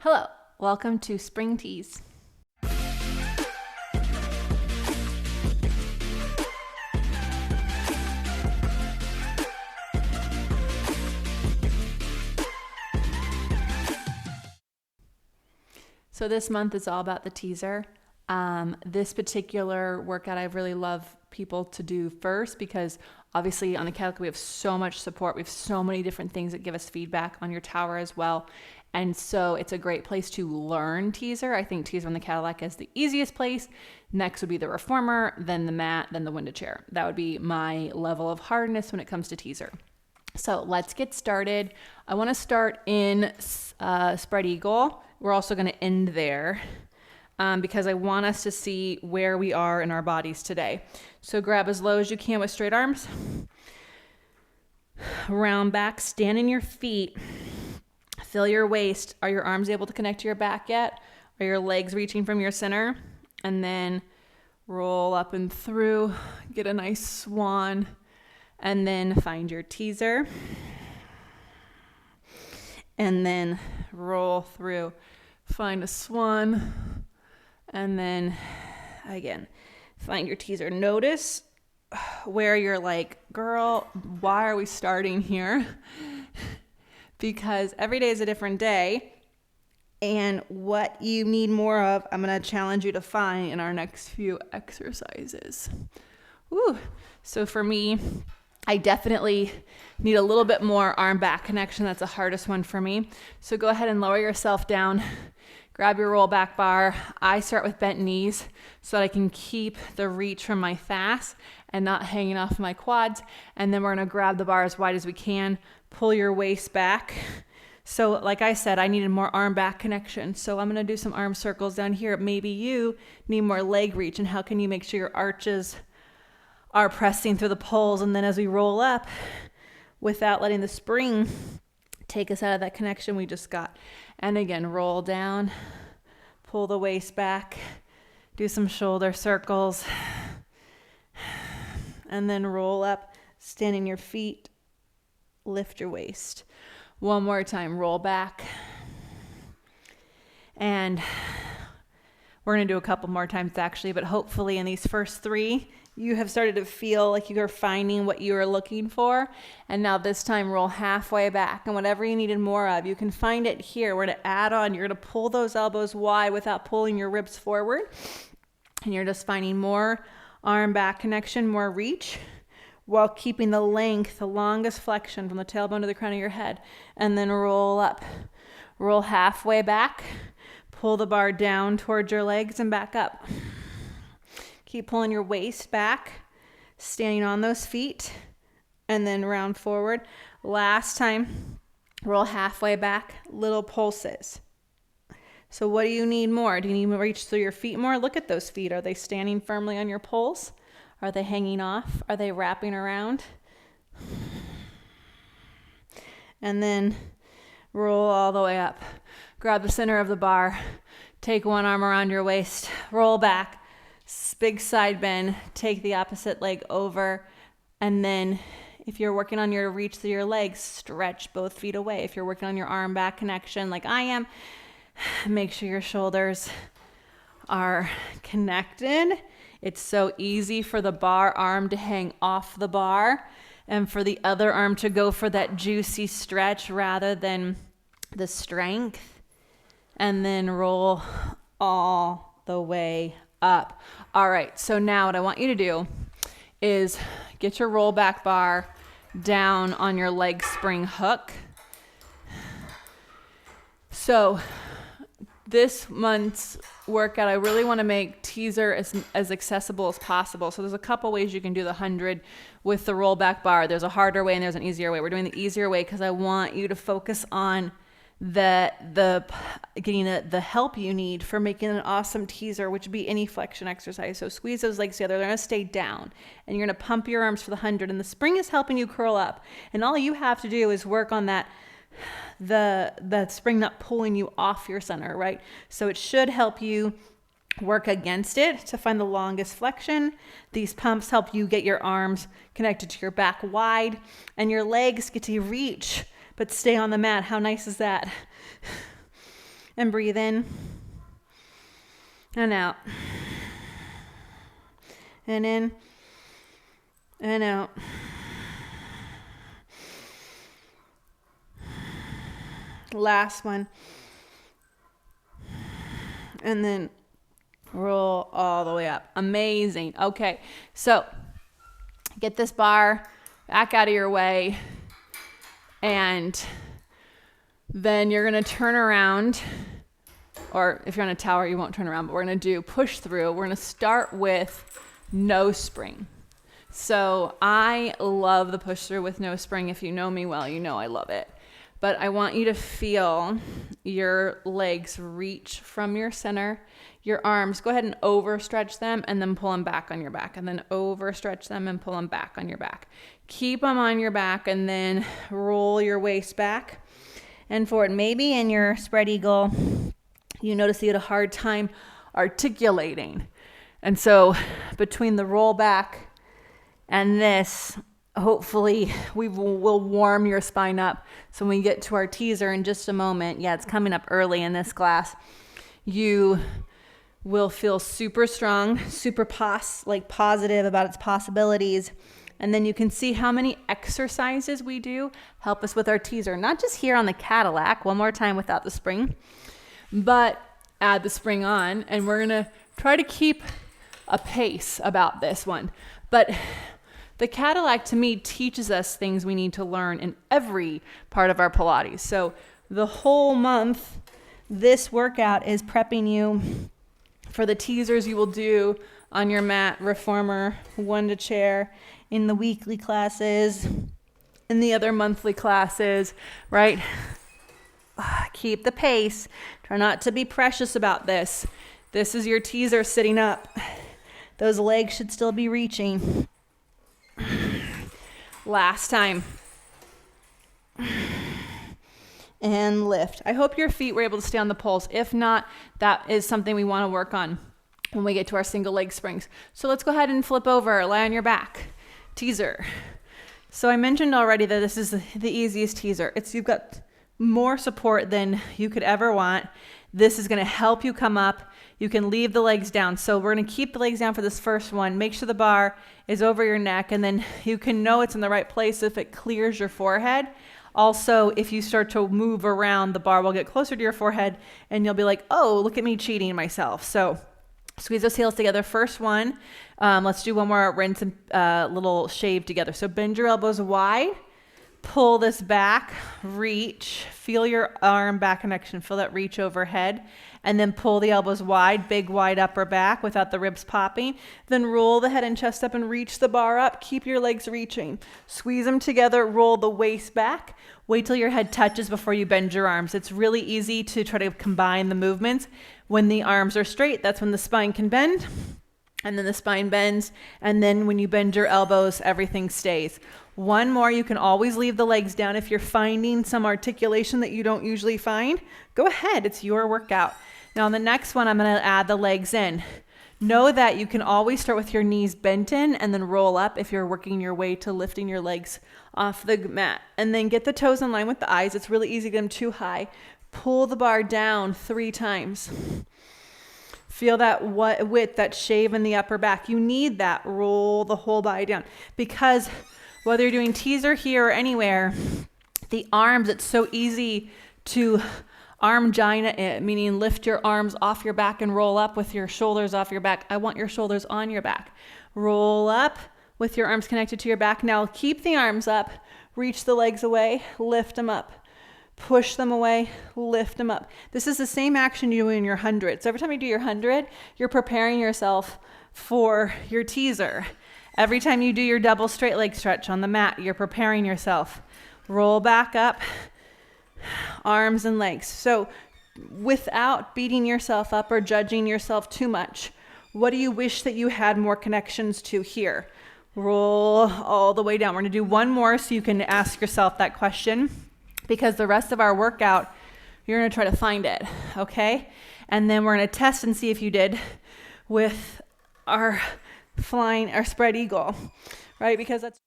Hello, welcome to Spring Tease. So this month is all about the teaser. This particular workout I really love people to do first because obviously on the Cadillac we have so much support. We have so many different things that give us feedback on your tower as well. And so it's a great place to learn teaser. I think teaser on the Cadillac is the easiest place. Next would be the reformer, then the mat, then the Wunda Chair. That would be my level of hardness when it comes to teaser. So let's get started. I want to start in spread eagle. We're also going to end there because I want us to see where we are in our bodies today. So grab as low as you can with straight arms. Round back, stand in your feet. Feel your waist. Are your arms able to connect to your back yet? Are your legs reaching from your center? And then roll up and through. Get a nice swan. And then find your teaser. And then roll through. Find a swan. And then, again, find your teaser. Notice where you're like, girl, why are we starting here? Because every day is a different day. And what you need more of, I'm going to challenge you to find in our next few exercises. Woo. So for me, I definitely need a little bit more arm back connection. That's the hardest one for me. So go ahead and lower yourself down. Grab your roll back bar. I start with bent knees so that I can keep the reach from my thighs and not hanging off my quads. And then we're going to grab the bar as wide as we can. Pull your waist back. So like I said, I needed more arm back connection. So I'm going to do some arm circles down here. Maybe you need more leg reach. And how can you make sure your arches are pressing through the poles? And then as we roll up, without letting the spring take us out of that connection we just got. And again, roll down, pull the waist back, do some shoulder circles, and then roll up, stand in your feet, lift your waist. One more time, roll back. And we're going to do a couple more times actually, but hopefully in these first three, you have started to feel like you are finding what you are looking for. And now this time roll halfway back, and whatever you needed more of, you can find it here. We're going to add on. You're going to pull those elbows wide without pulling your ribs forward. And you're just finding more arm back connection, more reach, while keeping the length, the longest flexion from the tailbone to the crown of your head. And then roll up. Roll halfway back. Pull the bar down towards your legs and back up. Keep pulling your waist back, standing on those feet, and then round forward. Last time, roll halfway back, little pulses. So what do you need more? Do you need to reach through your feet more? Look at those feet. Are they standing firmly on your poles? Are they hanging off? Are they wrapping around? And then roll all the way up. Grab the center of the bar. Take one arm around your waist. Roll back. Big side bend, take the opposite leg over, and then if you're working on your reach through your legs, stretch both feet away. If you're working on your arm back connection like I am, make sure your shoulders are connected. It's so easy for the bar arm to hang off the bar and for the other arm to go for that juicy stretch rather than the strength. And then roll all the way up. All right, so now what I want you to do is get your roll back bar down on your leg spring hook. So this month's workout, I really want to make teaser as accessible as possible. So there's a couple ways you can do the 100 with the roll back bar. There's a harder way and there's an easier way. We're doing the easier way because I want you to focus on the getting the help you need for making an awesome teaser, which would be any flexion exercise. So squeeze those legs together. They're going to stay down, and you're going to pump your arms for the 100. And the spring is helping you curl up, and all you have to do is work on that the spring not pulling you off your center, right? So it should help you work against it to find the longest flexion. These pumps help you get your arms connected to your back wide, and your legs get to reach but stay on the mat. How nice is that? And breathe in and out. And in and out. Last one. And then roll all the way up. Amazing. Okay, so get this bar back out of your way, and then you're going to turn around, or if you're on a tower, you won't turn around, but we're going to do push through. We're going to start with no spring. So I love the push through with no spring. If you know me well, you know I love it. But I want you to feel your legs reach from your center, your arms, go ahead and overstretch them and then pull them back on your back, and then overstretch them and pull them back on your back. Keep them on your back, and then roll your waist back and forward. Maybe in your spread eagle, you notice you had a hard time articulating. And so between the roll back and this, hopefully we'll warm your spine up. So when we get to our teaser in just a moment, yeah, it's coming up early in this class, you will feel super strong, super positive about its possibilities. And then you can see how many exercises we do help us with our teaser. Not just here on the Cadillac, one more time without the spring, but add the spring on. And we're going to try to keep a pace about this one. But the Cadillac, to me, teaches us things we need to learn in every part of our Pilates. So the whole month, this workout is prepping you for the teasers you will do on your mat, reformer, Wunda Chair, in the weekly classes, in the other monthly classes, right? Keep the pace. Try not to be precious about this. This is your teaser sitting up. Those legs should still be reaching. Last time. And lift. I hope your feet were able to stay on the poles. If not, that is something we want to work on when we get to our single leg springs. So let's go ahead and flip over, lie on your back. Teaser. So I mentioned already that this is the easiest teaser. You've got more support than you could ever want. This is going to help you come up. You can leave the legs down. So we're going to keep the legs down for this first one. Make sure the bar is over your neck, and then you can know it's in the right place if it clears your forehead. Also, if you start to move around, the bar will get closer to your forehead, and you'll be like, oh, look at me cheating myself. So squeeze those heels together. First one, let's do one more rinse and little shave together. So bend your elbows wide. Pull this back, reach, feel your arm back connection, feel that reach overhead, and then pull the elbows wide, big wide upper back without the ribs popping. Then roll the head and chest up and reach the bar up. Keep your legs reaching. Squeeze them together, roll the waist back. Wait till your head touches before you bend your arms. It's really easy to try to combine the movements. When the arms are straight, that's when the spine can bend. And then the spine bends. And then when you bend your elbows, everything stays. One more, you can always leave the legs down. If you're finding some articulation that you don't usually find, go ahead, it's your workout. Now on the next one, I'm gonna add the legs in. Know that you can always start with your knees bent in and then roll up if you're working your way to lifting your legs off the mat. And then get the toes in line with the eyes. It's really easy to get them too high. Pull the bar down 3 times. Feel that width, that shave in the upper back. You need that. Roll the whole body down, because whether you're doing teaser here or anywhere, the arms, it's so easy to arm gina, meaning lift your arms off your back and roll up with your shoulders off your back. I want your shoulders on your back. Roll up with your arms connected to your back. Now keep the arms up, reach the legs away, lift them up. Push them away, lift them up. This is the same action you do in your 100. So every time you do your 100, you're preparing yourself for your teaser. Every time you do your double straight leg stretch on the mat, you're preparing yourself. Roll back up, arms and legs. So without beating yourself up or judging yourself too much, what do you wish that you had more connections to here? Roll all the way down. We're going to do one more so you can ask yourself that question, because the rest of our workout, you're going to try to find it, okay? And then we're going to test and see if you did with our spread eagle, right? Because that's